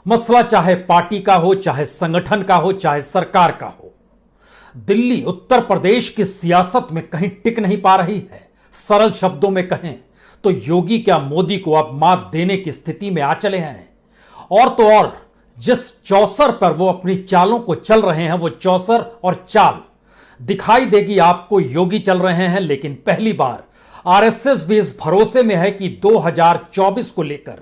मसला चाहे पार्टी का हो, चाहे संगठन का हो, चाहे सरकार का हो, दिल्ली उत्तर प्रदेश की सियासत में कहीं टिक नहीं पा रही है। सरल शब्दों में कहें तो योगी क्या मोदी को अब मात देने की स्थिति में आ चले हैं। और तो और जिस चौसर पर वो अपनी चालों को चल रहे हैं, वो चौसर और चाल दिखाई देगी आपको। योगी चल रहे हैं, लेकिन पहली बार आरएसएस भी इस भरोसे में है कि 2024 को लेकर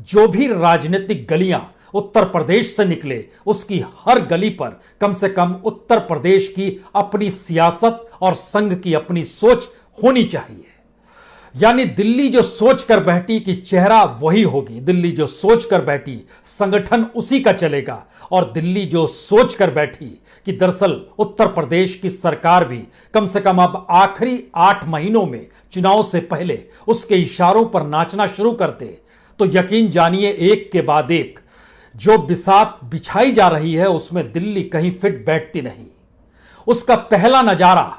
जो भी राजनीतिक गलियां उत्तर प्रदेश से निकले, उसकी हर गली पर कम से कम उत्तर प्रदेश की अपनी सियासत और संघ की अपनी सोच होनी चाहिए। यानी दिल्ली जो सोच कर बैठी कि चेहरा वही होगी, दिल्ली जो सोच कर बैठी संगठन उसी का चलेगा, और दिल्ली जो सोच कर बैठी कि दरअसल उत्तर प्रदेश की सरकार भी कम से कम अब आखिरी 8 महीनों में चुनाव से पहले उसके इशारों पर नाचना शुरू कर दे, तो यकीन जानिए एक के बाद एक जो बिसात बिछाई जा रही है उसमें दिल्ली कहीं फिट बैठती नहीं। उसका पहला नजारा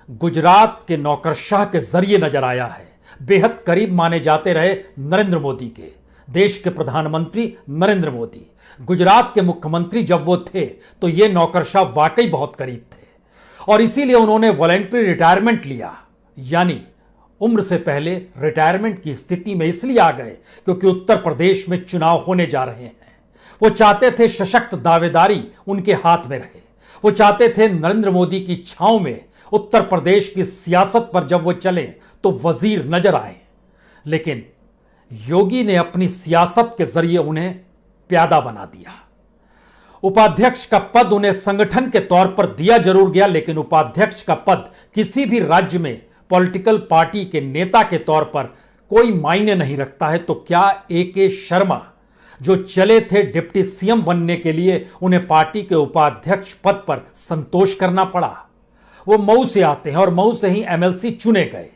गुजरात के नौकरशाह के जरिए नजर आया है। बेहद करीब माने जाते रहे नरेंद्र मोदी के, देश के प्रधानमंत्री नरेंद्र मोदी। गुजरात के मुख्यमंत्री जब वो थे तो ये नौकरशाह वाकई बहुत करीब थे, और इसीलिए उन्होंने वॉलंटरी रिटायरमेंट लिया। यानी उम्र से पहले रिटायरमेंट की स्थिति में इसलिए आ गए क्योंकि उत्तर प्रदेश में चुनाव होने जा रहे हैं। वो चाहते थे सशक्त दावेदारी उनके हाथ में रहे। वो चाहते थे नरेंद्र मोदी की छांव में उत्तर प्रदेश की सियासत पर जब वो चले तो वजीर नजर आए। लेकिन योगी ने अपनी सियासत के जरिए उन्हें प्यादा बना दिया। उपाध्यक्ष का पद उन्हें संगठन के तौर पर दिया जरूर गया, लेकिन उपाध्यक्ष का पद किसी भी राज्य में पॉलिटिकल पार्टी के नेता के तौर पर कोई मायने नहीं रखता है। तो क्या ए.के. शर्मा जो चले थे डिप्टी सीएम बनने के लिए, उन्हें पार्टी के उपाध्यक्ष पद पर संतोष करना पड़ा? वो मऊ से आते हैं और मऊ से ही एमएलसी चुने गए।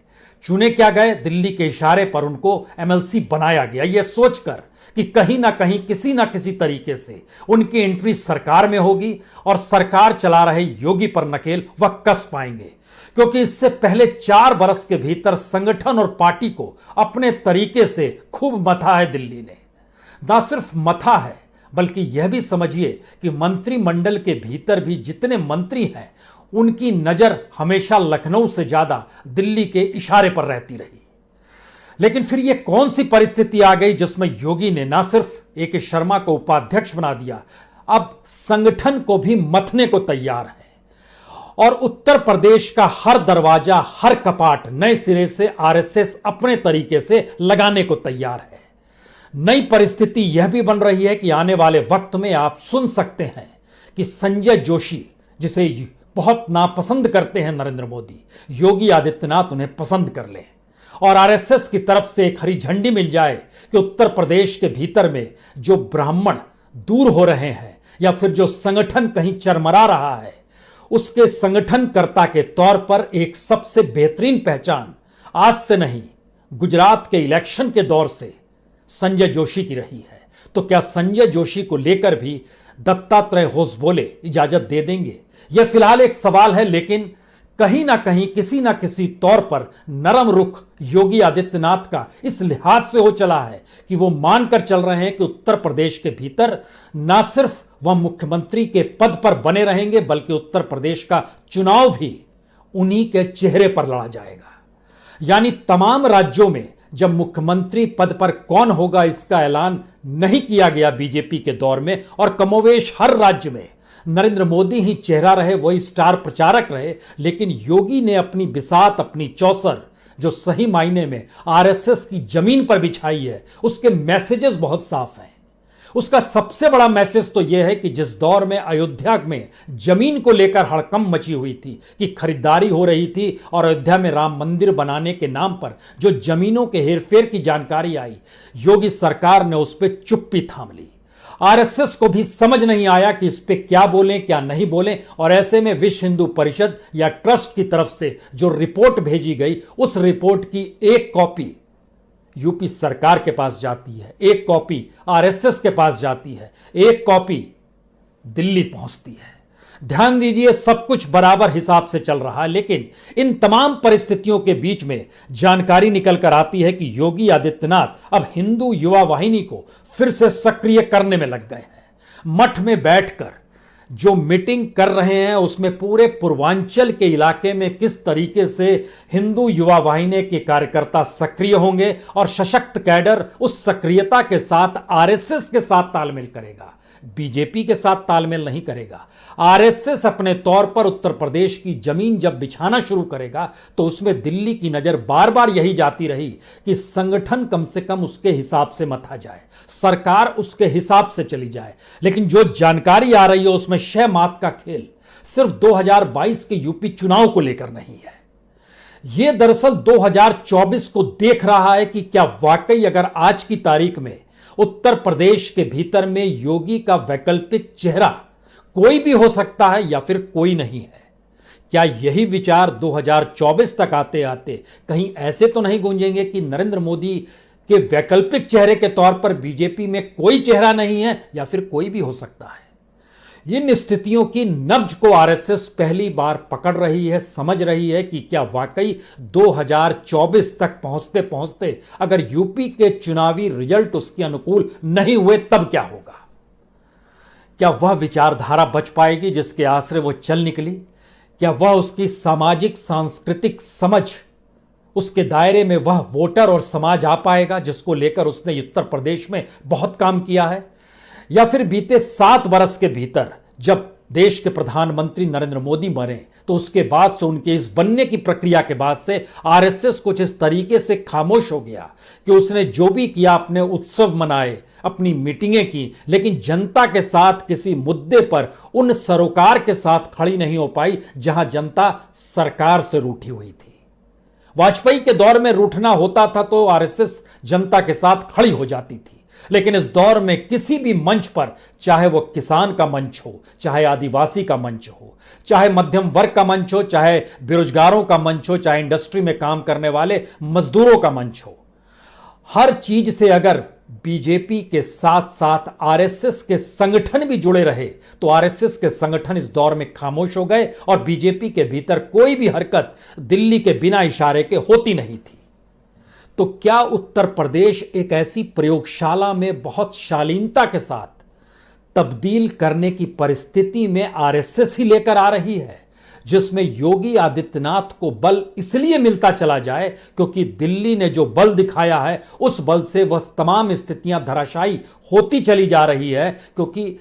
चुने क्या गए, दिल्ली के इशारे पर उनको एमएलसी बनाया गया, यह सोचकर कि कहीं ना कहीं किसी ना किसी तरीके से उनकी एंट्री सरकार में होगी और सरकार चला रहे योगी पर नकेल वह कस पाएंगे। क्योंकि इससे पहले 4 बरस के भीतर संगठन और पार्टी को अपने तरीके से खूब मथा है दिल्ली ने। ना सिर्फ मथा है, बल्कि यह भी समझिए कि मंत्रिमंडल के भीतर भी जितने मंत्री हैं उनकी नजर हमेशा लखनऊ से ज्यादा दिल्ली के इशारे पर रहती रही। लेकिन फिर यह कौन सी परिस्थिति आ गई जिसमें योगी ने ना सिर्फ ए.के. शर्मा को उपाध्यक्ष बना दिया, अब संगठन को भी मथने को तैयार है। और उत्तर प्रदेश का हर दरवाजा, हर कपाट नए सिरे से आरएसएस अपने तरीके से लगाने को तैयार है। नई परिस्थिति यह भी बन रही है कि आने वाले वक्त में आप सुन सकते हैं कि संजय जोशी, जिसे बहुत नापसंद करते हैं नरेंद्र मोदी, योगी आदित्यनाथ उन्हें पसंद कर लें और आरएसएस की तरफ से एक हरी झंडी मिल जाए कि उत्तर प्रदेश के भीतर में जो ब्राह्मण दूर हो रहे हैं या फिर जो संगठन कहीं चरमरा रहा है, उसके संगठनकर्ता के तौर पर एक सबसे बेहतरीन पहचान आज से नहीं, गुजरात के इलेक्शन के दौर से संजय जोशी की रही है। तो क्या संजय जोशी को लेकर भी दत्तात्रेय होसबोले इजाजत दे देंगे? यह फिलहाल एक सवाल है, लेकिन कहीं ना कहीं किसी ना किसी तौर पर नरम रुख योगी आदित्यनाथ का इस लिहाज से हो चला है कि वो मानकर चल रहे हैं कि उत्तर प्रदेश के भीतर ना सिर्फ वह मुख्यमंत्री के पद पर बने रहेंगे, बल्कि उत्तर प्रदेश का चुनाव भी उन्हीं के चेहरे पर लड़ा जाएगा। यानी तमाम राज्यों में जब मुख्यमंत्री पद पर कौन होगा इसका ऐलान नहीं किया गया बीजेपी के दौर में, और कमोवेश हर राज्य में नरेंद्र मोदी ही चेहरा रहे, वही स्टार प्रचारक रहे, लेकिन योगी ने अपनी बिसात, अपनी चौसर जो सही मायने में आरएसएस की जमीन पर बिछाई है, उसके मैसेजेस बहुत साफ हैं। उसका सबसे बड़ा मैसेज तो यह है कि जिस दौर में अयोध्या में जमीन को लेकर हड़कंप मची हुई थी कि खरीदारी हो रही थी और अयोध्या में राम मंदिर बनाने के नाम पर जो जमीनों के हेरफेर की जानकारी आई, योगी सरकार ने उस पर चुप्पी थाम ली। आरएसएस को भी समझ नहीं आया कि इस पे क्या बोलें क्या नहीं बोलें, और ऐसे में विश्व हिंदू परिषद या ट्रस्ट की तरफ से जो रिपोर्ट भेजी गई, उस रिपोर्ट की एक कॉपी यूपी सरकार के पास जाती है, एक कॉपी आरएसएस के पास जाती है, एक कॉपी दिल्ली पहुंचती है। ध्यान दीजिए, सब कुछ बराबर हिसाब से चल रहा है, लेकिन इन तमाम परिस्थितियों के बीच में जानकारी निकल कर आती है कि योगी आदित्यनाथ अब हिंदू युवा वाहिनी को फिर से सक्रिय करने में लग गए हैं। मठ में बैठकर जो मीटिंग कर रहे हैं उसमें पूरे पूर्वांचल के इलाके में किस तरीके से हिंदू युवा वाहिनी के कार्यकर्ता सक्रिय होंगे और सशक्त कैडर उस सक्रियता के साथ आरएसएस के साथ तालमेल करेगा, बीजेपी के साथ तालमेल नहीं करेगा। आरएसएस अपने तौर पर उत्तर प्रदेश की जमीन जब बिछाना शुरू करेगा तो उसमें दिल्ली की नजर बार बार यही जाती रही कि संगठन कम से कम उसके हिसाब से मथा जाए, सरकार उसके हिसाब से चली जाए। लेकिन जो जानकारी आ रही है उसमें शह मात का खेल सिर्फ 2022 के यूपी चुनाव को लेकर नहीं है। यह दरअसल 2024 को देख रहा है कि क्या वाकई अगर आज की तारीख में उत्तर प्रदेश के भीतर में योगी का वैकल्पिक चेहरा कोई भी हो सकता है या फिर कोई नहीं है। क्या यही विचार 2024 तक आते आते कहीं ऐसे तो नहीं गूंजेंगे कि नरेंद्र मोदी के वैकल्पिक चेहरे के तौर पर बीजेपी में कोई चेहरा नहीं है या फिर कोई भी हो सकता है। इन स्थितियों की नब्ज को आरएसएस पहली बार पकड़ रही है, समझ रही है कि क्या वाकई 2024 तक पहुंचते पहुंचते अगर यूपी के चुनावी रिजल्ट उसके अनुकूल नहीं हुए तब क्या होगा। क्या वह विचारधारा बच पाएगी जिसके आश्रय वो चल निकली? क्या वह उसकी सामाजिक सांस्कृतिक समझ, उसके दायरे में वह वोटर और समाज आ पाएगा जिसको लेकर उसने उत्तर प्रदेश में बहुत काम किया है? या फिर बीते 7 वर्ष के भीतर जब देश के प्रधानमंत्री नरेंद्र मोदी मरे तो उसके बाद से उनके इस बनने की प्रक्रिया के बाद से आरएसएस कुछ इस तरीके से खामोश हो गया कि उसने जो भी किया, अपने उत्सव मनाए, अपनी मीटिंगें की, लेकिन जनता के साथ किसी मुद्दे पर उन सरोकार के साथ खड़ी नहीं हो पाई जहां जनता सरकार से रूठी हुई थी। वाजपेयी के दौर में रूठना होता था तो आरएसएस जनता के साथ खड़ी हो जाती थी, लेकिन इस दौर में किसी भी मंच पर, चाहे वो किसान का मंच हो, चाहे आदिवासी का मंच हो, चाहे मध्यम वर्ग का मंच हो, चाहे बेरोजगारों का मंच हो, चाहे इंडस्ट्री में काम करने वाले मजदूरों का मंच हो, हर चीज से अगर बीजेपी के साथ साथ आरएसएस के संगठन भी जुड़े रहे तो आरएसएस के संगठन इस दौर में खामोश हो गए और बीजेपी के भीतर कोई भी हरकत दिल्ली के बिना इशारे के होती नहीं थी। तो क्या उत्तर प्रदेश एक ऐसी प्रयोगशाला में बहुत शालीनता के साथ तब्दील करने की परिस्थिति में आरएसएस ही लेकर आ रही है, जिसमें योगी आदित्यनाथ को बल इसलिए मिलता चला जाए क्योंकि दिल्ली ने जो बल दिखाया है उस बल से वह तमाम स्थितियां धराशायी होती चली जा रही है, क्योंकि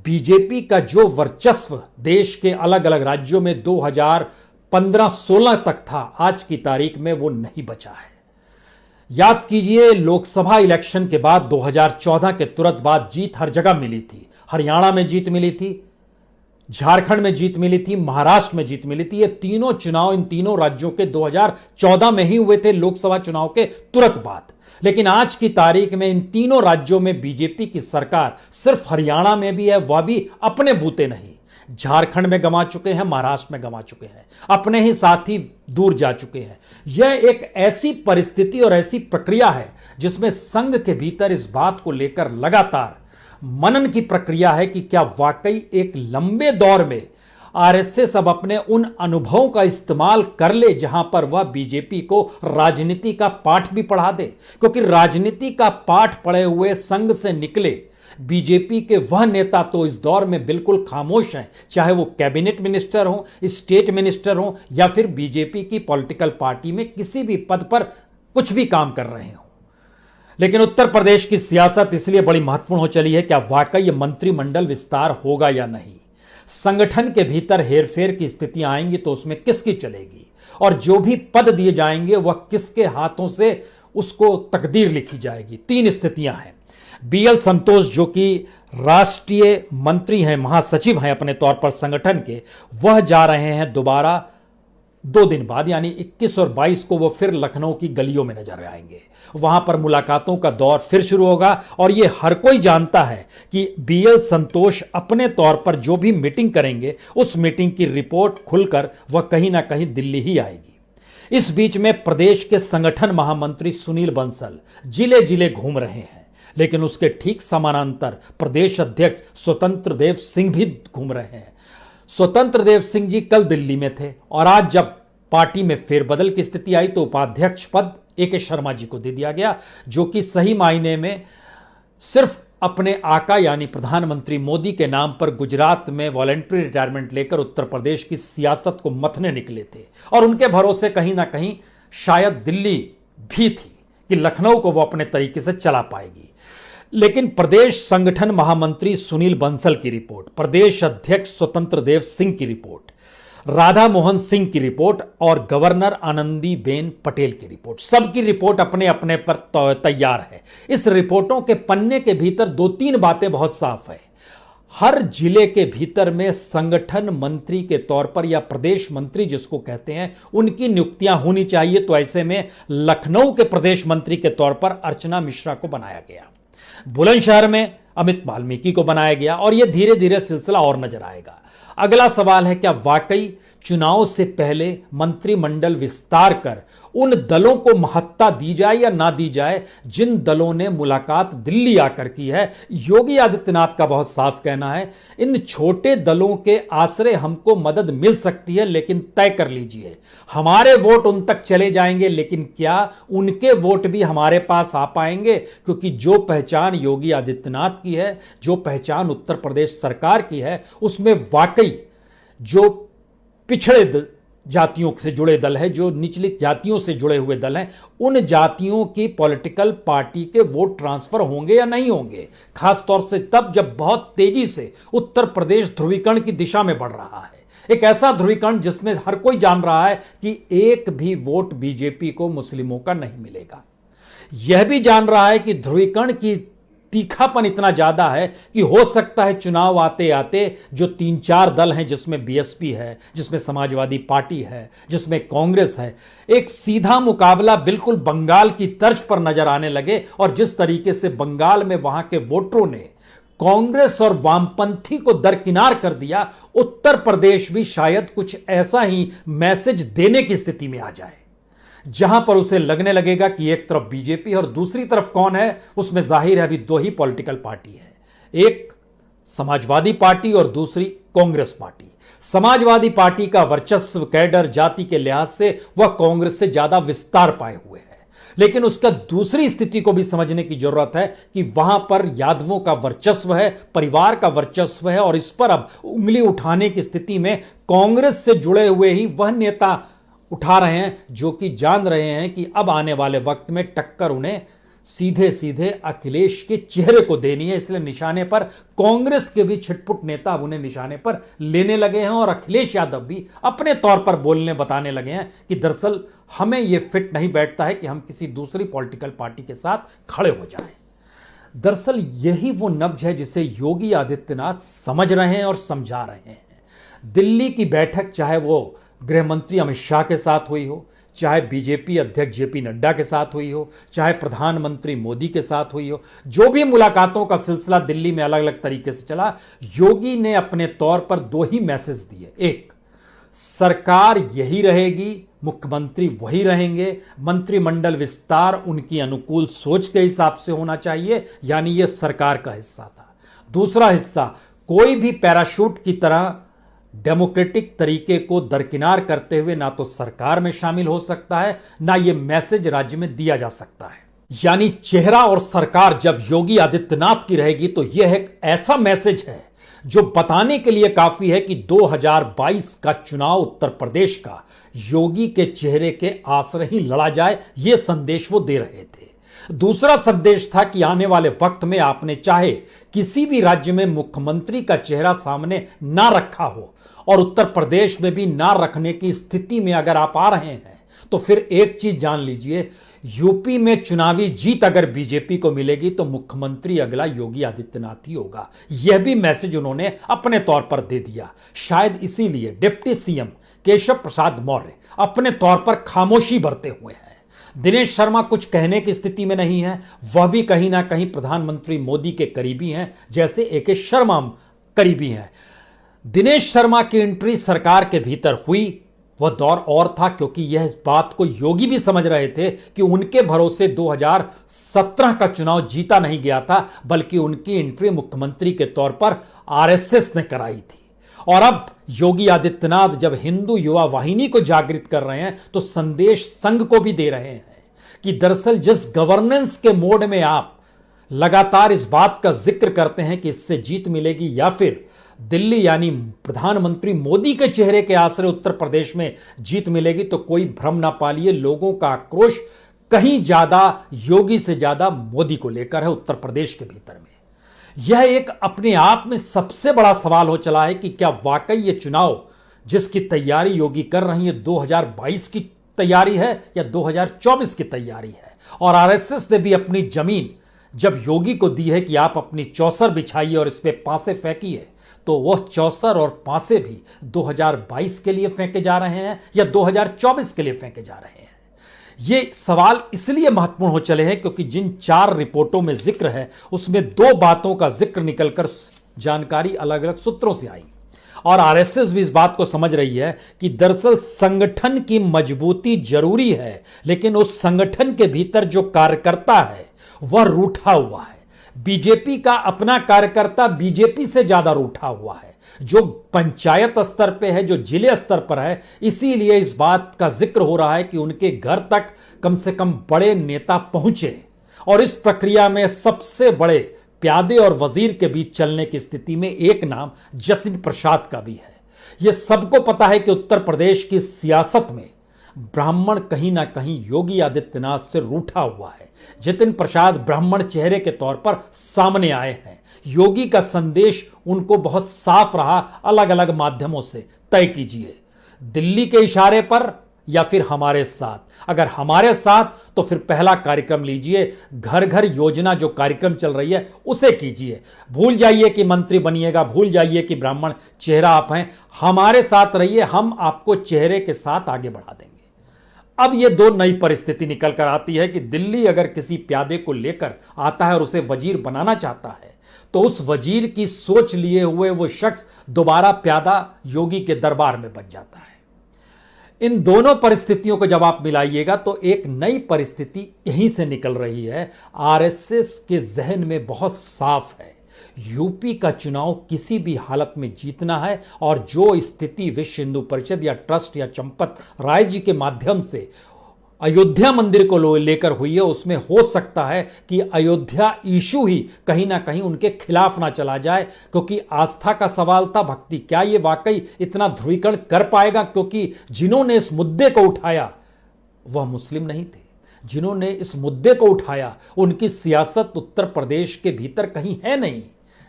बीजेपी का जो वर्चस्व देश के अलग अलग राज्यों में 2015-16 तक था, आज की तारीख में वो नहीं बचा है। याद कीजिए, लोकसभा इलेक्शन के बाद 2014 के तुरंत बाद जीत हर जगह मिली थी। हरियाणा में जीत मिली थी, झारखंड में जीत मिली थी, महाराष्ट्र में जीत मिली थी। ये तीनों चुनाव इन तीनों राज्यों के 2014 में ही हुए थे, लोकसभा चुनाव के तुरंत बाद। लेकिन आज की तारीख में इन तीनों राज्यों में बीजेपी की सरकार सिर्फ हरियाणा में भी है, वह भी अपने बूते नहीं, झारखंड में गंवा चुके हैं, महाराष्ट्र में गंवा चुके हैं, अपने ही साथी दूर जा चुके हैं। यह एक ऐसी परिस्थिति और ऐसी प्रक्रिया है जिसमें संघ के भीतर इस बात को लेकर लगातार मनन की प्रक्रिया है कि क्या वाकई एक लंबे दौर में आरएसएस अब अपने उन अनुभवों का इस्तेमाल कर ले जहां पर वह बीजेपी को राजनीति का पाठ भी पढ़ा दे, क्योंकि राजनीति का पाठ पढ़े हुए संघ से निकले बीजेपी के वह नेता तो इस दौर में बिल्कुल खामोश हैं, चाहे वो कैबिनेट मिनिस्टर हो, स्टेट मिनिस्टर हो या फिर बीजेपी की पॉलिटिकल पार्टी में किसी भी पद पर कुछ भी काम कर रहे हो। लेकिन उत्तर प्रदेश की सियासत इसलिए बड़ी महत्वपूर्ण हो चली है, क्या वाकई यह मंत्रिमंडल विस्तार होगा या नहीं। संगठन के भीतर हेरफेर की स्थितियां आएंगी तो उसमें किसकी चलेगी, और जो भी पद दिए जाएंगे वह किसके हाथों से उसको तकदीर लिखी जाएगी। 3 स्थितियां हैं। बीएल संतोष जो कि राष्ट्रीय मंत्री हैं, महासचिव हैं अपने तौर पर संगठन के, वह जा रहे हैं दोबारा 2 दिन बाद, यानी 21 और 22 को वो फिर लखनऊ की गलियों में नजर आएंगे। वहां पर मुलाकातों का दौर फिर शुरू होगा और ये हर कोई जानता है कि बीएल संतोष अपने तौर पर जो भी मीटिंग करेंगे उस मीटिंग की रिपोर्ट खुलकर वह कहीं ना कहीं दिल्ली ही आएगी। इस बीच में प्रदेश के संगठन महामंत्री सुनील बंसल जिले जिले घूम रहे हैं, लेकिन उसके ठीक समानांतर प्रदेश अध्यक्ष स्वतंत्र देव सिंह भी घूम रहे हैं। स्वतंत्र देव सिंह जी कल दिल्ली में थे और आज जब पार्टी में फेरबदल की स्थिति आई तो उपाध्यक्ष पद ए.के. शर्मा जी को दे दिया गया, जो कि सही मायने में सिर्फ अपने आका यानी प्रधानमंत्री मोदी के नाम पर गुजरात में वॉलंटरी रिटायरमेंट लेकर उत्तर प्रदेश की सियासत को मथने निकले थे और उनके भरोसे कहीं ना कहीं शायद दिल्ली भी थी कि लखनऊ को वो अपने तरीके से चला पाएगी। लेकिन प्रदेश संगठन महामंत्री सुनील बंसल की रिपोर्ट, प्रदेश अध्यक्ष स्वतंत्र देव सिंह की रिपोर्ट, राधा मोहन सिंह की रिपोर्ट और गवर्नर आनंदीबेन पटेल की रिपोर्ट, सबकी रिपोर्ट अपने अपने पर तैयार है। इस रिपोर्टों के पन्ने के भीतर दो तीन बातें बहुत साफ है। हर जिले के भीतर में संगठन मंत्री के तौर पर या प्रदेश मंत्री जिसको कहते हैं उनकी नियुक्तियां होनी चाहिए। तो ऐसे में लखनऊ के प्रदेश मंत्री के तौर पर अर्चना मिश्रा को बनाया गया, बुलंदशहर में अमित वाल्मीकि को बनाया गया और यह धीरे धीरे सिलसिला और नजर आएगा। अगला सवाल है क्या वाकई चुनाव से पहले मंत्रिमंडल विस्तार कर उन दलों को महत्ता दी जाए या ना दी जाए जिन दलों ने मुलाकात दिल्ली आकर की है। योगी आदित्यनाथ का बहुत साफ कहना है, इन छोटे दलों के आश्रय हमको मदद मिल सकती है, लेकिन तय कर लीजिए हमारे वोट उन तक चले जाएंगे, लेकिन क्या उनके वोट भी हमारे पास आ पाएंगे? क्योंकि जो पहचान योगी आदित्यनाथ की है, जो पहचान उत्तर प्रदेश सरकार की है, उसमें वाकई जो पिछड़े जातियों से जुड़े दल है, जो निचली जातियों से जुड़े हुए दल हैं, उन जातियों की पॉलिटिकल पार्टी के वोट ट्रांसफर होंगे या नहीं होंगे। खासतौर से तब जब बहुत तेजी से उत्तर प्रदेश ध्रुवीकरण की दिशा में बढ़ रहा है, एक ऐसा ध्रुवीकरण जिसमें हर कोई जान रहा है कि एक भी वोट बीजेपी को मुस्लिमों का नहीं मिलेगा। यह भी जान रहा है कि ध्रुवीकरण की तीखापन इतना ज्यादा है कि हो सकता है चुनाव आते आते जो 3-4 दल हैं, जिसमें बीएसपी है, जिसमें समाजवादी पार्टी है, जिसमें कांग्रेस है, एक सीधा मुकाबला बिल्कुल बंगाल की तर्ज पर नजर आने लगे। और जिस तरीके से बंगाल में वहां के वोटरों ने कांग्रेस और वामपंथी को दरकिनार कर दिया, उत्तर प्रदेश भी शायद कुछ ऐसा ही मैसेज देने की स्थिति में आ जाए, जहां पर उसे लगने लगेगा कि एक तरफ बीजेपी और दूसरी तरफ कौन है। उसमें जाहिर है अभी दो ही पॉलिटिकल पार्टी है, एक समाजवादी पार्टी और दूसरी कांग्रेस पार्टी। समाजवादी पार्टी का वर्चस्व कैडर जाति के लिहाज से वह कांग्रेस से ज्यादा विस्तार पाए हुए है, लेकिन उसका दूसरी स्थिति को भी समझने की जरूरत है कि वहां पर यादवों का वर्चस्व है, परिवार का वर्चस्व है, और इस पर अब उंगली उठाने की स्थिति में कांग्रेस से जुड़े हुए ही वह नेता उठा रहे हैं जो कि जान रहे हैं कि अब आने वाले वक्त में टक्कर उन्हें सीधे सीधे अखिलेश के चेहरे को देनी है। इसलिए निशाने पर कांग्रेस के भी छिटपुट नेता अब उन्हें निशाने पर लेने लगे हैं और अखिलेश यादव भी अपने तौर पर बोलने बताने लगे हैं कि दरअसल हमें यह फिट नहीं बैठता है कि हम किसी दूसरी पॉलिटिकल पार्टी के साथ खड़े हो जाएं। दरअसल यही वो नब्ज है जिसे योगी आदित्यनाथ समझ रहे हैं और समझा रहे हैं। दिल्ली की बैठक चाहे वो गृह मंत्री अमित शाह के साथ हुई हो, चाहे बीजेपी अध्यक्ष जेपी नड्डा के साथ हुई हो, चाहे प्रधानमंत्री मोदी के साथ हुई हो, जो भी मुलाकातों का सिलसिला दिल्ली में अलग अलग तरीके से चला, योगी ने अपने तौर पर दो ही मैसेज दिए। एक, सरकार यही रहेगी, मुख्यमंत्री वही रहेंगे, मंत्रिमंडल विस्तार उनकी अनुकूल सोच के हिसाब से होना चाहिए, यानी यह सरकार का हिस्सा था। दूसरा हिस्सा, कोई भी पैराशूट की तरह डेमोक्रेटिक तरीके को दरकिनार करते हुए ना तो सरकार में शामिल हो सकता है, ना यह मैसेज राज्य में दिया जा सकता है। यानी चेहरा और सरकार जब योगी आदित्यनाथ की रहेगी तो यह एक ऐसा मैसेज है जो बताने के लिए काफी है कि 2022 का चुनाव उत्तर प्रदेश का योगी के चेहरे के आश्रय ही लड़ा जाए, यह संदेश वो दे रहे थे। दूसरा संदेश था कि आने वाले वक्त में आपने चाहे किसी भी राज्य में मुख्यमंत्री का चेहरा सामने ना रखा हो और उत्तर प्रदेश में भी ना रखने की स्थिति में अगर आप आ रहे हैं तो फिर एक चीज जान लीजिए, यूपी में चुनावी जीत अगर बीजेपी को मिलेगी तो मुख्यमंत्री अगला योगी आदित्यनाथ ही होगा। यह भी मैसेज उन्होंने अपने तौर पर दे दिया। शायद इसीलिए डिप्टी सीएम केशव प्रसाद मौर्य अपने तौर पर खामोशी बरते हुए हैं। दिनेश शर्मा कुछ कहने की स्थिति में नहीं है, वह भी कहीं ना कहीं प्रधानमंत्री मोदी के करीबी हैं, जैसे ए.के. शर्मा करीबी हैं। दिनेश शर्मा की एंट्री सरकार के भीतर हुई, वह दौर और था, क्योंकि यह बात को योगी भी समझ रहे थे कि उनके भरोसे 2017 का चुनाव जीता नहीं गया था, बल्कि उनकी एंट्री मुख्यमंत्री के तौर पर आरएसएस ने कराई थी। और अब योगी आदित्यनाथ जब हिंदू युवा वाहिनी को जागृत कर रहे हैं तो संदेश संघ को भी दे रहे हैं कि दरअसल जिस गवर्नेंस के मोड में आप लगातार इस बात का जिक्र करते हैं कि इससे जीत मिलेगी या फिर दिल्ली यानी प्रधानमंत्री मोदी के चेहरे के आसरे उत्तर प्रदेश में जीत मिलेगी, तो कोई भ्रम ना पालिए, लोगों का आक्रोश कहीं ज्यादा योगी से ज्यादा मोदी को लेकर है उत्तर प्रदेश के भीतर में। यह एक अपने आप में सबसे बड़ा सवाल हो चला है कि क्या वाकई ये चुनाव जिसकी तैयारी योगी कर रही है 2022 की तैयारी है या 2024 की तैयारी है। और आरएसएस ने भी अपनी जमीन जब योगी को दी है कि आप अपनी चौसर बिछाइए और इस पे पासे फेंकिए, तो वह चौसर और पासे भी 2022 के लिए फेंके जा रहे हैं या 2024 के लिए फेंके जा रहे हैं। ये सवाल इसलिए महत्वपूर्ण हो चले हैं क्योंकि जिन 4 रिपोर्टों में जिक्र है उसमें 2 बातों का जिक्र निकलकर जानकारी अलग अलग सूत्रों से आई और आरएसएस भी इस बात को समझ रही है कि दरअसल संगठन की मजबूती जरूरी है, लेकिन उस संगठन के भीतर जो कार्यकर्ता है वह रूठा हुआ है। बीजेपी का अपना कार्यकर्ता बीजेपी से ज्यादा रूठा हुआ है, जो पंचायत स्तर पे है, जो जिले स्तर पर है। इसीलिए इस बात का जिक्र हो रहा है कि उनके घर तक कम से कम बड़े नेता पहुंचे और इस प्रक्रिया में सबसे बड़े प्यादे और वजीर के बीच चलने की स्थिति में एक नाम जतिन प्रसाद का भी है। यह सबको पता है कि उत्तर प्रदेश की सियासत में ब्राह्मण कहीं ना कहीं योगी आदित्यनाथ से रूठा हुआ है। जतिन प्रसाद ब्राह्मण चेहरे के तौर पर सामने आए हैं। योगी का संदेश उनको बहुत साफ रहा, अलग अलग माध्यमों से तय कीजिए, दिल्ली के इशारे पर या फिर हमारे साथ। अगर हमारे साथ तो फिर पहला कार्यक्रम लीजिए, घर घर योजना जो कार्यक्रम चल रही है उसे कीजिए। भूल जाइए कि मंत्री बनिएगा, भूल जाइए कि ब्राह्मण चेहरा आप हैं, हमारे साथ रहिए, हम आपको चेहरे के साथ आगे बढ़ा देंगे। अब यह 2 नई परिस्थिति निकल कर आती है कि दिल्ली अगर किसी प्यादे को लेकर आता है और उसे वजीर बनाना चाहता है तो उस वजीर की सोच लिए हुए वो शख्स दोबारा प्यादा योगी के दरबार में बन जाता है। इन दोनों परिस्थितियों को जब आप मिलाइएगा तो एक नई परिस्थिति यहीं से निकल रही है। आरएसएस के जहन में बहुत साफ है, यूपी का चुनाव किसी भी हालत में जीतना है और जो स्थिति विश्व हिंदू परिषद या ट्रस्ट या चंपत राय जी के माध्यम से अयोध्या मंदिर को लेकर हुई है, उसमें हो सकता है कि अयोध्या इशू ही कहीं ना कहीं उनके खिलाफ ना चला जाए, क्योंकि आस्था का सवाल था, भक्ति। क्या ये वाकई इतना ध्रुवीकरण कर पाएगा? क्योंकि जिन्होंने इस मुद्दे को उठाया वह मुस्लिम नहीं थे, जिन्होंने इस मुद्दे को उठाया उनकी सियासत उत्तर प्रदेश के भीतर कहीं है नहीं।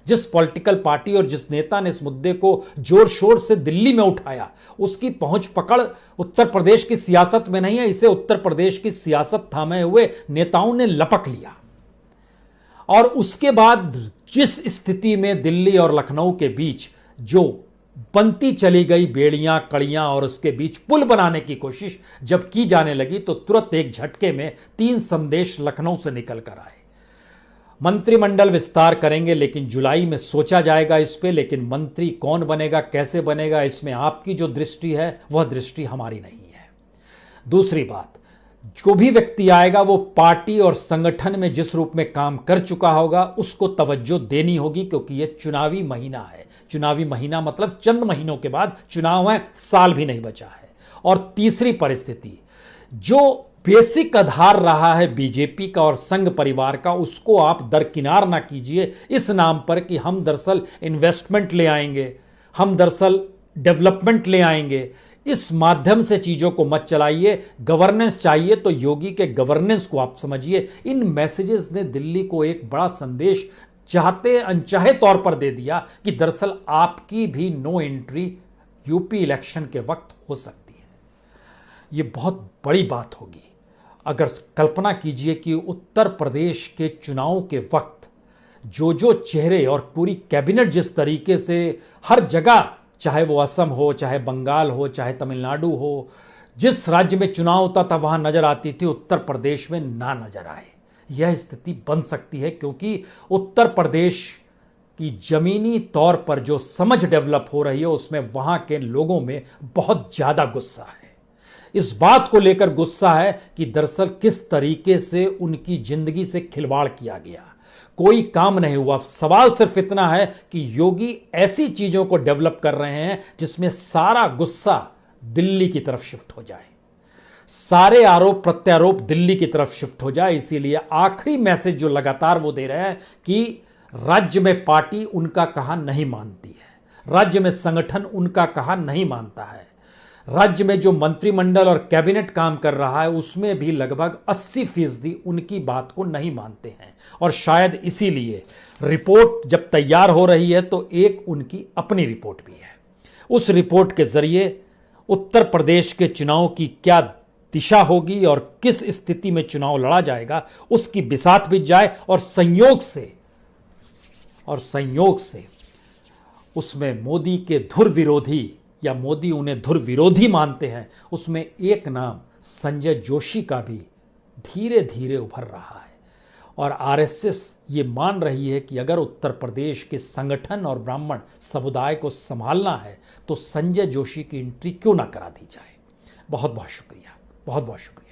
जिस पॉलिटिकल पार्टी और जिस नेता ने इस मुद्दे को जोर शोर से दिल्ली में उठाया उसकी पहुंच पकड़ उत्तर प्रदेश की सियासत में नहीं है। इसे उत्तर प्रदेश की सियासत थामे हुए नेताओं ने लपक लिया और उसके बाद जिस स्थिति में दिल्ली और लखनऊ के बीच जो बनती चली गई बेड़ियां कड़ियां और उसके बीच पुल बनाने की कोशिश जब की जाने लगी तो तुरंत एक झटके में 3 संदेश लखनऊ से निकल कर आए। मंत्रिमंडल विस्तार करेंगे, लेकिन जुलाई में सोचा जाएगा इस पे, लेकिन मंत्री कौन बनेगा, कैसे बनेगा, इसमें आपकी जो दृष्टि है वह दृष्टि हमारी नहीं है। दूसरी बात, जो भी व्यक्ति आएगा वो पार्टी और संगठन में जिस रूप में काम कर चुका होगा उसको तवज्जो देनी होगी, क्योंकि यह चुनावी महीना है। चुनावी महीना मतलब चंद महीनों के बाद चुनाव है, साल भी नहीं बचा है। और तीसरी परिस्थिति, जो बेसिक आधार रहा है बीजेपी का और संघ परिवार का, उसको आप दरकिनार ना कीजिए इस नाम पर कि हम दरअसल इन्वेस्टमेंट ले आएंगे, हम दरअसल डेवलपमेंट ले आएंगे। इस माध्यम से चीजों को मत चलाइए। गवर्नेंस चाहिए तो योगी के गवर्नेंस को आप समझिए। इन मैसेजेस ने दिल्ली को एक बड़ा संदेश चाहते अनचाहे तौर पर दे दिया कि दरअसल आपकी भी नो एंट्री यूपी इलेक्शन के वक्त हो सकती है। यह बहुत बड़ी बात होगी। अगर कल्पना कीजिए कि उत्तर प्रदेश के चुनाव के वक्त जो चेहरे और पूरी कैबिनेट जिस तरीके से हर जगह, चाहे वो असम हो, चाहे बंगाल हो, चाहे तमिलनाडु हो, जिस राज्य में चुनाव होता था वहां नजर आती थी, उत्तर प्रदेश में ना नजर आए। यह स्थिति बन सकती है क्योंकि उत्तर प्रदेश की जमीनी तौर पर जो समझ डेवलप हो रही है उसमें वहां के लोगों में बहुत ज्यादा गुस्सा है। इस बात को लेकर गुस्सा है कि दरअसल किस तरीके से उनकी जिंदगी से खिलवाड़ किया गया। कोई काम नहीं हुआ। सवाल सिर्फ इतना है कि योगी ऐसी चीजों को डेवलप कर रहे हैं जिसमें सारा गुस्सा दिल्ली की तरफ शिफ्ट हो जाए, सारे आरोप प्रत्यारोप दिल्ली की तरफ शिफ्ट हो जाए। इसीलिए आखिरी मैसेज जो लगातार वो दे रहे हैं कि राज्य में पार्टी उनका कहा नहीं मानती है, राज्य में संगठन उनका कहा नहीं मानता है, राज्य में जो मंत्रिमंडल और कैबिनेट काम कर रहा है उसमें भी लगभग 80% उनकी बात को नहीं मानते हैं। और शायद इसीलिए रिपोर्ट जब तैयार हो रही है तो एक उनकी अपनी रिपोर्ट भी है। उस रिपोर्ट के जरिए उत्तर प्रदेश के चुनाव की क्या दिशा होगी और किस स्थिति में चुनाव लड़ा जाएगा उसकी बिसात बीत जाए, और संयोग से उसमें मोदी के धुर विरोधी या मोदी उन्हें धुर विरोधी मानते हैं, उसमें एक नाम संजय जोशी का भी धीरे धीरे उभर रहा है। और आरएसएस ये मान रही है कि अगर उत्तर प्रदेश के संगठन और ब्राह्मण समुदाय को संभालना है तो संजय जोशी की एंट्री क्यों ना करा दी जाए। बहुत बहुत शुक्रिया, बहुत बहुत शुक्रिया।